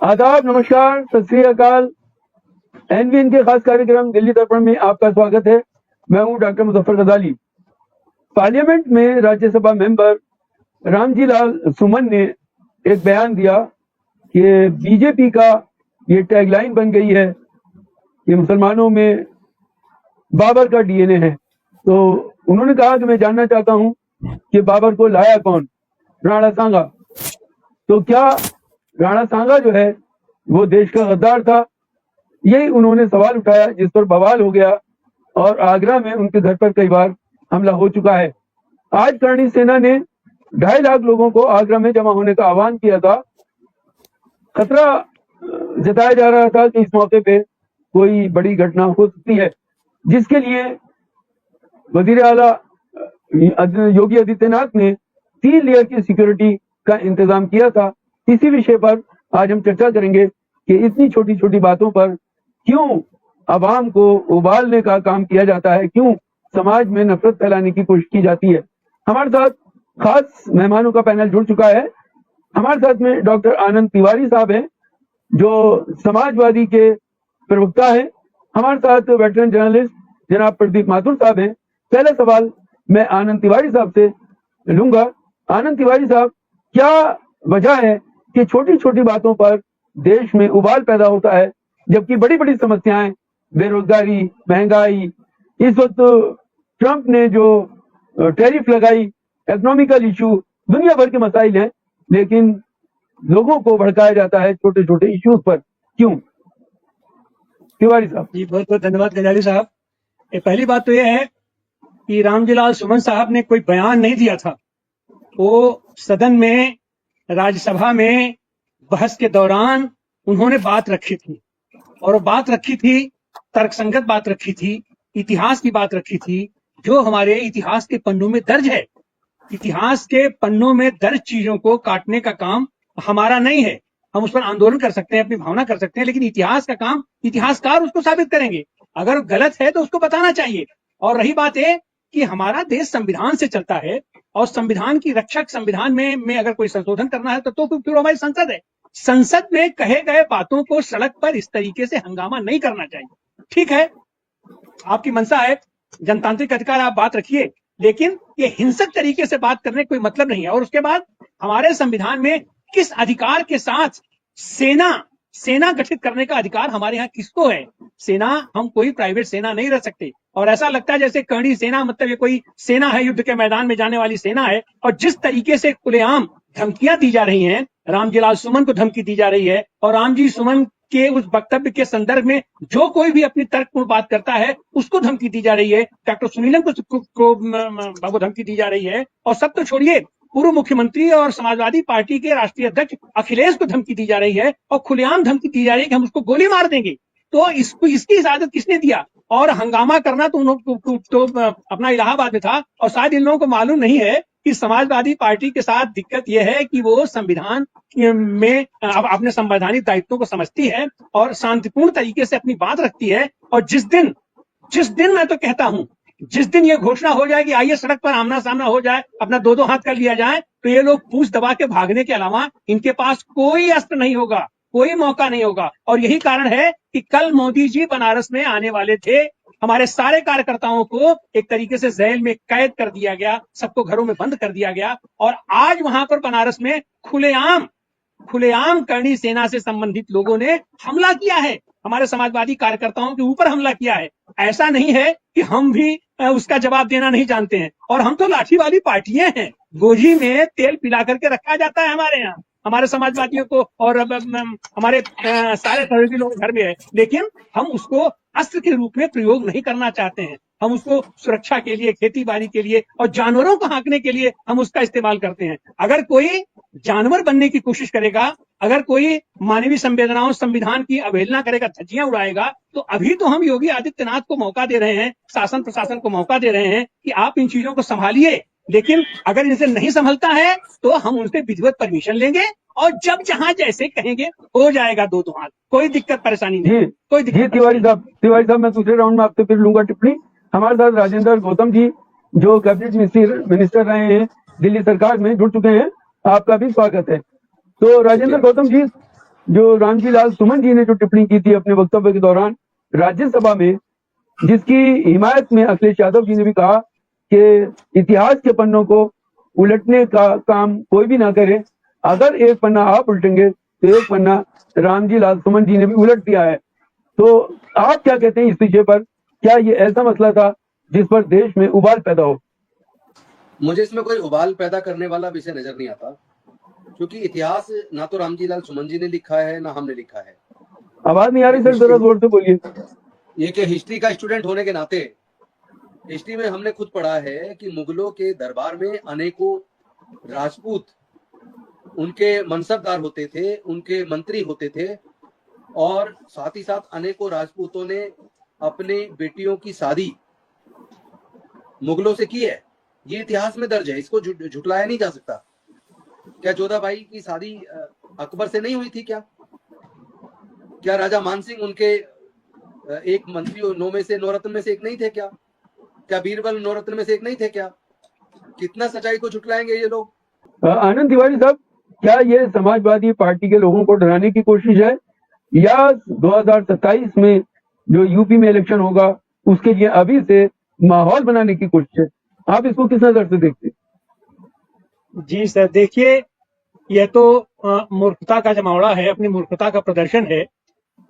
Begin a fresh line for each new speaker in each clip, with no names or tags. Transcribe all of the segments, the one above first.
आदाब, नमस्कार, सत श्री अकाल। एनवीएन के खास कार्यक्रम दिल्ली दर्पण में आपका स्वागत है। मैं हूं डॉक्टर मुजफ्फर गजाली। पार्लियामेंट में राज्यसभा मेंबर रामजी लाल सुमन ने एक बयान दिया कि बीजेपी का ये टैगलाइन बन गई है कि मुसलमानों में बाबर का डीएनए है। तो उन्होंने कहा कि मैं जानना चाहता हूं कि बाबर को लाया कौन? राणा सांगा। तो क्या राणा सांगा जो है वो देश का गद्दार था? यही उन्होंने सवाल उठाया, जिस पर बवाल हो गया और आगरा में उनके घर पर कई बार हमला हो चुका है। आज करणी सेना ने 2.5 लाख लोगों को आगरा में जमा होने का आह्वान किया था। खतरा जताया जा रहा था कि इस मौके पे कोई बड़ी घटना हो सकती है, जिसके लिए वजीर आला योगी आदित्यनाथ ने 3 लेयर की सिक्योरिटी का इंतजाम किया था। इसी विषय पर आज हम चर्चा करेंगे कि इतनी छोटी छोटी बातों पर क्यों अवाम को उबालने का काम किया जाता है, क्यों समाज में नफरत फैलाने की कोशिश की जाती है। हमारे साथ खास मेहमानों का पैनल जुड़ चुका है। हमारे साथ में डॉक्टर आनंद तिवारी साहब हैं, जो समाजवादी के प्रवक्ता हैं। हमारे साथ वेटरन जर्नलिस्ट जनाब प्रदीप माथुर साहब हैं। पहला सवाल मैं आनंद तिवारी साहब से लूंगा। आनंद तिवारी साहब, क्या वजह है कि छोटी छोटी बातों पर देश में उबाल पैदा होता है, जबकि बड़ी बड़ी समस्याएं, बेरोजगारी, महंगाई, इस वक्त ट्रंप ने जो टैरिफ लगाई, इकोनॉमिकल इशू, दुनिया भर के मसाइल हैं, लेकिन लोगों को भड़काया जाता है छोटे छोटे इश्यूज पर, क्यों? तिवारी साहब
जी, बहुत बहुत धन्यवाद गजाली साहब। पहली बात तो यह है कि रामजी लाल सुमन साहब ने कोई बयान नहीं दिया था। वो सदन में, राज्यसभा में बहस के दौरान उन्होंने बात रखी थी, और वो बात रखी थी, तर्कसंगत बात रखी थी, इतिहास की बात रखी थी, जो हमारे इतिहास के पन्नों में दर्ज है। इतिहास के पन्नों में दर्ज चीजों को काटने का काम हमारा नहीं है। हम उस पर आंदोलन कर सकते हैं, अपनी भावना कर सकते हैं, लेकिन इतिहास का काम इतिहासकार उसको साबित करेंगे। अगर गलत है तो उसको बताना चाहिए। और रही बात है कि हमारा देश संविधान से चलता है, और संविधान की रक्षक, संविधान में अगर कोई संशोधन करना है तो फिर हमारी संसद है। संसद में कहे गए बातों को सड़क पर इस तरीके से हंगामा नहीं करना चाहिए। ठीक है, आपकी मंशा है, जनतांत्रिक अधिकार, आप बात रखिए, लेकिन ये हिंसक तरीके से बात करने कोई मतलब नहीं है। और उसके बाद हमारे संविधान में किस अधिकार के साथ सेना गठित करने का अधिकार हमारे यहाँ किसको है? सेना, हम कोई प्राइवेट सेना नहीं रह सकते। और ऐसा लगता है जैसे करणी सेना मतलब ये कोई सेना है, युद्ध के मैदान में जाने वाली सेना है। और जिस तरीके से खुलेआम धमकियां दी जा रही हैं, रामजी लाल सुमन को धमकी दी जा रही है, और रामजी सुमन के उस वक्तव्य के संदर्भ में जो कोई भी अपनी तर्कपूर्ण बात करता है उसको धमकी दी जा रही है। डॉक्टर सुनीलन को धमकी दी जा रही है। और सब तो छोड़िए, पूर्व मुख्यमंत्री और समाजवादी पार्टी के राष्ट्रीय अध्यक्ष अखिलेश को धमकी दी जा रही है, और खुलेआम धमकी दी जा रही है कि हम उसको गोली मार देंगे। तो इसकी इजाजत किसने दिया? और हंगामा करना तो अपना इलाहाबाद में था। और शायद इन लोगों को मालूम नहीं है कि समाजवादी पार्टी के साथ दिक्कत यह है कि वो संविधान में अपने संवैधानिक दायित्वों को समझती है और शांतिपूर्ण तरीके से अपनी बात रखती है। और जिस दिन मैं तो कहता हूं, जिस दिन ये घोषणा हो जाए कि आइए सड़क पर आमना सामना हो जाए, अपना दो हाथ कर लिया जाए, तो ये लोग पूंछ दबा के भागने के अलावा इनके पास कोई अस्त्र नहीं होगा, कोई मौका नहीं होगा। और यही कारण है कि कल मोदी जी बनारस में आने वाले थे। हमारे सारे कार्यकर्ताओं को एक तरीके से जेल में कैद कर दिया गया, सबको घरों में बंद कर दिया गया। और आज वहां पर बनारस में खुलेआम करणी सेना से संबंधित लोगों ने हमला किया है, हमारे समाजवादी कार्यकर्ताओं के ऊपर हमला किया है। ऐसा नहीं है कि हम भी उसका जवाब देना नहीं जानते हैं। और हम तो लाठी वाली पार्टियां हैं, गोजी में तेल पिला करके रखा जाता है हमारे यहाँ, हमारे समाजवादियों को, और हमारे सारे सहयोगी लोग घर में है, लेकिन हम उसको अस्त्र के रूप में प्रयोग नहीं करना चाहते हैं। हम उसको सुरक्षा के लिए, खेती बाड़ी के लिए और जानवरों को हाँकने के लिए हम उसका इस्तेमाल करते हैं। अगर कोई जानवर बनने की कोशिश करेगा, अगर कोई मानवीय संवेदनाओं, संविधान की अवहेलना करेगा, धज्जियां उड़ाएगा, तो अभी तो हम योगी आदित्यनाथ को मौका दे रहे हैं, शासन प्रशासन को मौका दे रहे हैं कि आप इन चीजों को संभालिए। लेकिन अगर इनसे नहीं संभलता है तो हम उनसे विधिवत परमिशन लेंगे, और जब जहां जैसे कहेंगे हो जाएगा दो हाथ, कोई दिक्कत परेशानी नहीं, कोई दिक्कत।
तिवारी साहब, मैं दूसरे राउंड में आपसे फिर लूंगा टिप्पणी। हमारे साथ राजेंद्र गौतम जी, जो कैबिनेट मिनिस्टर रहे हैं दिल्ली सरकार में, जुड़ चुके हैं। आपका भी स्वागत है। तो राजेंद्र गौतम जी, जो रामजी लाल सुमन जी ने जो टिप्पणी की थी अपने वक्तव्य के दौरान राज्यसभा में, जिसकी हिमायत में अखिलेश यादव जी ने भी कहा कि इतिहास के पन्नों को उलटने का काम कोई भी ना करे, अगर एक पन्ना आप उल्टेंगे तो एक पन्ना रामजी लाल सुमन जी ने भी उलट दिया है। तो आप क्या कहते हैं इस विषय पर? क्या ये ऐसा मसला था जिस पर देश में उबाल पैदा हो?
मुझे इसमें कोई उबाल पैदा करने वाला विषय नजर नहीं आता, क्योंकि इतिहास ना तो रामजी लाल सुमन जी ने लिखा है ना हमने लिखा है।
आवाज नहीं आ रही सर, जरा जोर से बोलिए।
ये कि हिस्ट्री का स्टूडेंट होने के नाते हिस्ट्री में हमने खुद पढ़ा है कि मुगलों के दरबार में अनेकों राजपूत उनके मनसबदार होते थे, उनके मंत्री होते थे, और साथ ही साथ अनेकों राजपूतों ने अपने बेटियों की शादी मुगलों से की है। ये इतिहास में दर्ज है, इसको झुटलाया नहीं जा सकता। क्या जोधाबाई की शादी अकबर से नहीं हुई थी? क्या राजा मानसिंह उनके एक मंत्री 9 में से 9 रत्न में से एक नहीं थे? क्या बीरबल 9 रत्न में से एक नहीं थे? कितना सच्चाई को झुटलाएंगे ये लोग?
आनंद तिवारी साहब, क्या ये समाजवादी पार्टी के लोगों को डराने की कोशिश है, या 2027 में जो यूपी में इलेक्शन होगा उसके लिए अभी से माहौल बनाने की कोशिश है? आप इसको किस नजर से देखते हैं?
जी सर, देखिए, यह तो मूर्खता का जमावड़ा है, अपनी मूर्खता का प्रदर्शन है।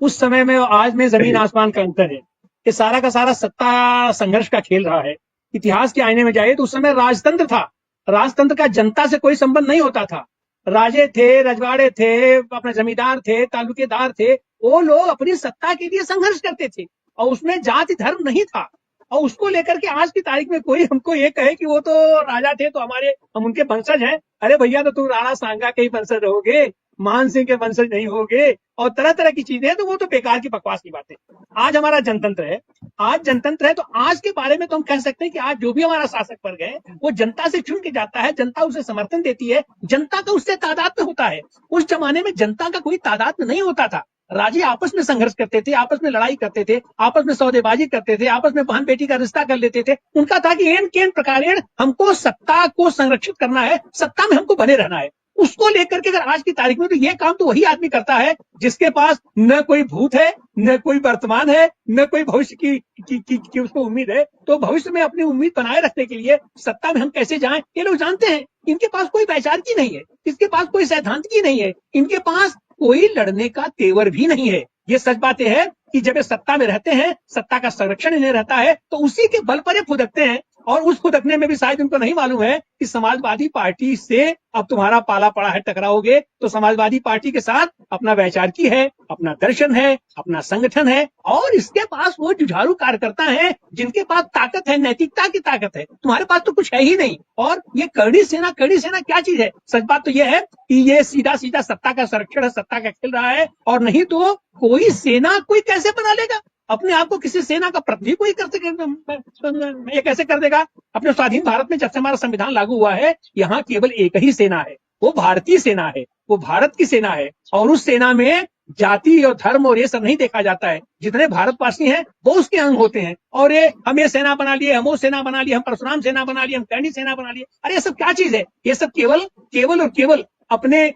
उस समय में और आज में जमीन आसमान का अंतर है। ये सारा का सारा सत्ता संघर्ष का खेल रहा है। इतिहास के आईने में जाइए तो उस समय राजतंत्र था। राजतंत्र का जनता से कोई संबंध नहीं होता था। राजे थे, रजवाड़े थे, अपने जमींदार थे, तालुकेदार थे, वो लोग अपनी सत्ता के लिए संघर्ष करते थे और उसमें जाति धर्म नहीं था। और उसको लेकर के आज की तारीख में कोई हमको ये कहे कि वो तो राजा थे तो हम उनके वंशज हैं। अरे भैया, तो तुम राणा सांगा के ही वंशज रहोगे, मान सिंह के वंशज नहीं होगे, और तरह तरह की चीजें हैं, तो वो तो बेकार की बकवास की बातें। आज हमारा जनतंत्र है, आज जनतंत्र है, तो आज के बारे में तो हम कह सकते हैं कि आज जो भी हमारा शासक वर्ग है वो जनता से चुन के जाता है, जनता उसे समर्थन देती है, जनता का उससे तादाद में होता है। उस जमाने में जनता का कोई तादाद में नहीं होता था। राजे आपस में संघर्ष करते थे, आपस में लड़ाई करते थे, आपस में सौदेबाजी करते थे, आपस में बहन बेटी का रिश्ता कर लेते थे। उनका था कि एन केन प्रकारेण हमको सत्ता को संरक्षित करना है, सत्ता में हमको बने रहना है। उसको लेकर के अगर आज की तारीख में, तो ये काम तो वही आदमी करता है जिसके पास न कोई भूत है, न कोई वर्तमान है, न कोई भविष्य की उसको उम्मीद है। तो भविष्य में अपनी उम्मीद बनाए रखने के लिए सत्ता में हम कैसे जाएं, ये लोग जानते हैं। इनके पास कोई वैचारिकी नहीं है, इसके पास कोई सैद्धांतिकी नहीं है, इनके पास कोई लड़ने का तेवर भी नहीं है। ये सच बात है कि जब ये सत्ता में रहते हैं, सत्ता का संरक्षण इन्हें रहता है, तो उसी के बल पर ये फुदकते हैं। और उस फुदकने में भी शायद उनको नहीं मालूम है कि समाजवादी पार्टी से अब तुम्हारा पाला पड़ा है, टकराओगे तो समाजवादी पार्टी के साथ अपना वैचारिकी है, अपना दर्शन है, अपना संगठन है, और इसके पास वो जुझारू कार्यकर्ता है जिनके पास ताकत है, नैतिकता की ताकत है। तुम्हारे पास तो कुछ है ही नहीं। और ये करड़ी सेना क्या चीज है? सच बात तो ये है कि ये सीधा सीधा सत्ता का संरक्षण है, सत्ता का खेल रहा है। और नहीं तो कोई सेना कोई कैसे बना लेगा अपने आप को? किसी सेना का प्रतिनिधि कोई कर सके? ये कैसे कर देगा? अपने स्वाधीन भारत में जब से हमारा संविधान लागू हुआ है, यहाँ केवल एक ही सेना है, वो भारतीय सेना है, वो भारत की सेना है। और उस सेना में जाति और धर्म और ये सब नहीं देखा जाता है। जितने भारतवासी हैं वो उसके अंग होते हैं। और ये हम ये सेना बना लिए, हम वो सेना बना लिए, हम परशुराम सेना बना लिए, हम कैंडी सेना बना लिए। अरे ये सब क्या चीज है? ये सब केवल और केवल अपने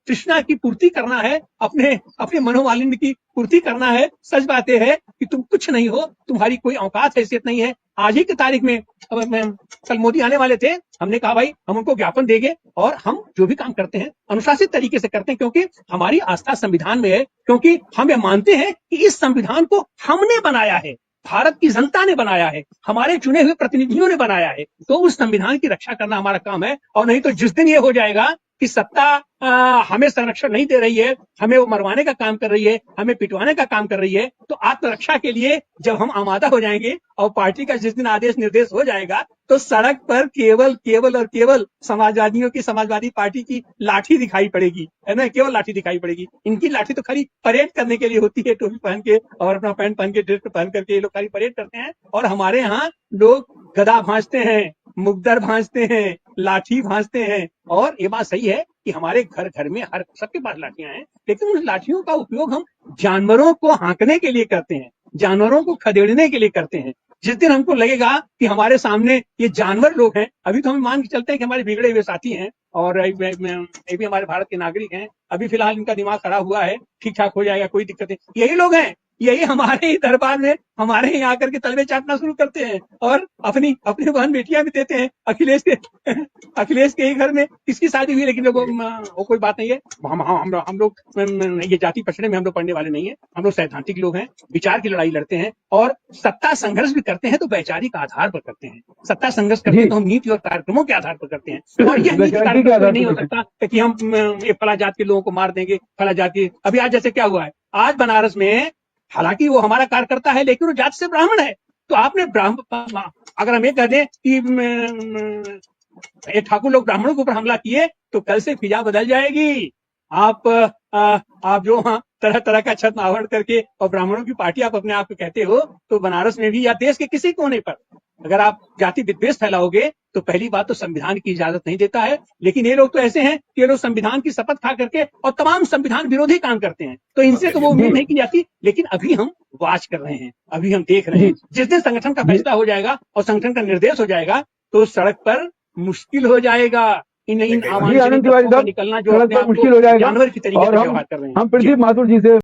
तृष्णा की पूर्ति करना है, अपने मनोमालिन्य की पूर्ति करना है। सच बात यह है कि तुम कुछ नहीं हो, तुम्हारी कोई औकात हैसियत नहीं है। आज ही की तारीख में कल मोदी आने वाले थे, हमने कहा भाई हम उनको ज्ञापन देंगे और हम जो भी काम करते हैं अनुशासित तरीके से करते हैं, क्योंकि हमारी आस्था संविधान में है, क्योंकि हम ये मानते हैं कि इस संविधान को हमने बनाया है, भारत की जनता ने बनाया है, हमारे चुने हुए प्रतिनिधियों ने बनाया है। तो उस संविधान की रक्षा करना हमारा काम है। और नहीं तो जिस दिन ये हो जाएगा कि सत्ता हमें संरक्षण नहीं दे रही है, हमें वो मरवाने का काम कर रही है, हमें पिटवाने का काम कर रही है, तो आत्मरक्षा के लिए जब हम आमादा हो जाएंगे और पार्टी का जिस दिन आदेश निर्देश हो जाएगा, तो सड़क पर केवल और केवल समाजवादियों की, समाजवादी पार्टी की लाठी दिखाई पड़ेगी, है ना? केवल लाठी दिखाई पड़ेगी। इनकी लाठी तो खाली परेड करने के लिए होती है, टोपी पहन के और अपना पैंट पहन के, ड्रेस पहन करके ये लोग खाली परेड करते हैं। और हमारे यहाँ लोग गदा भांजते हैं, मुगदर भांजते हैं, लाठी भांजते हैं। और ये बात सही है कि हमारे घर घर में हर सबके पास लाठियां हैं, लेकिन उन लाठियों का उपयोग हम जानवरों को हाँकने के लिए करते हैं, जानवरों को खदेड़ने के लिए करते हैं। जिस दिन हमको लगेगा कि हमारे सामने ये जानवर लोग हैं, अभी तो हम मान के चलते हैं कि हमारे बिगड़े हुए साथी हैं, और ये भी हमारे भारत के नागरिक हैं। अभी फिलहाल इनका दिमाग खराब हुआ है, ठीक ठाक हो जाएगा, कोई दिक्कत नहीं। यही लोग हैं, यही हमारे ही दरबार में हमारे ही आकर के तलवे चाटना शुरू करते हैं और अपनी अपनी बहन बेटियां भी देते हैं। अखिलेश के ही घर में किसकी शादी हुई, लेकिन वो कोई बात नहीं है। हम लोग ये जाति पछड़े में हम लोग पढ़ने वाले नहीं है। हम लोग सैद्धांतिक लोग हैं, विचार की लड़ाई लड़ते हैं और सत्ता संघर्ष भी करते हैं तो वैचारिक आधार पर करते हैं। सत्ता संघर्ष करते हैं तो हम नीति और कार्यक्रमों के आधार पर करते हैं। और यह नीति कार्यक्रम नहीं हो सकता कि हम फला जात के लोगों को मार देंगे, फला जात की। अभी आज जैसे क्या हुआ है, आज बनारस में, हालांकि वो हमारा कार्यकर्ता है लेकिन वो जाति से ब्राह्मण है, तो आपने अगर हम ये कह दें कि ये ठाकुर लोग ब्राह्मणों के ऊपर हमला किए तो कल से फिजा बदल जाएगी। आप जो तरह तरह का छत आवरण करके और ब्राह्मणों की पार्टी आप अपने आप को कहते हो, तो बनारस में भी या देश के किसी कोने पर अगर आप जाति विद्वेष फैलाओगे तो पहली बात तो संविधान की इजाजत नहीं देता है। लेकिन ये लोग तो ऐसे हैं कि ये लोग संविधान की शपथ खा करके और तमाम संविधान विरोधी काम करते हैं, तो इनसे तो वो उम्मीद नहीं की जाती। लेकिन अभी हम वाच कर रहे हैं, अभी हम देख रहे हैं। जिस दिन संगठन का फैसला हो जाएगा और संगठन का निर्देश हो जाएगा तो सड़क पर मुश्किल हो जाएगा। इन
आनंद तिवारी साहब,
निकलना जो
सड़क पर मुश्किल हो जाएगा।
जानवर की तरीके से व्यवहार कर रहे हैं।
हम प्रदीप माथुर जी से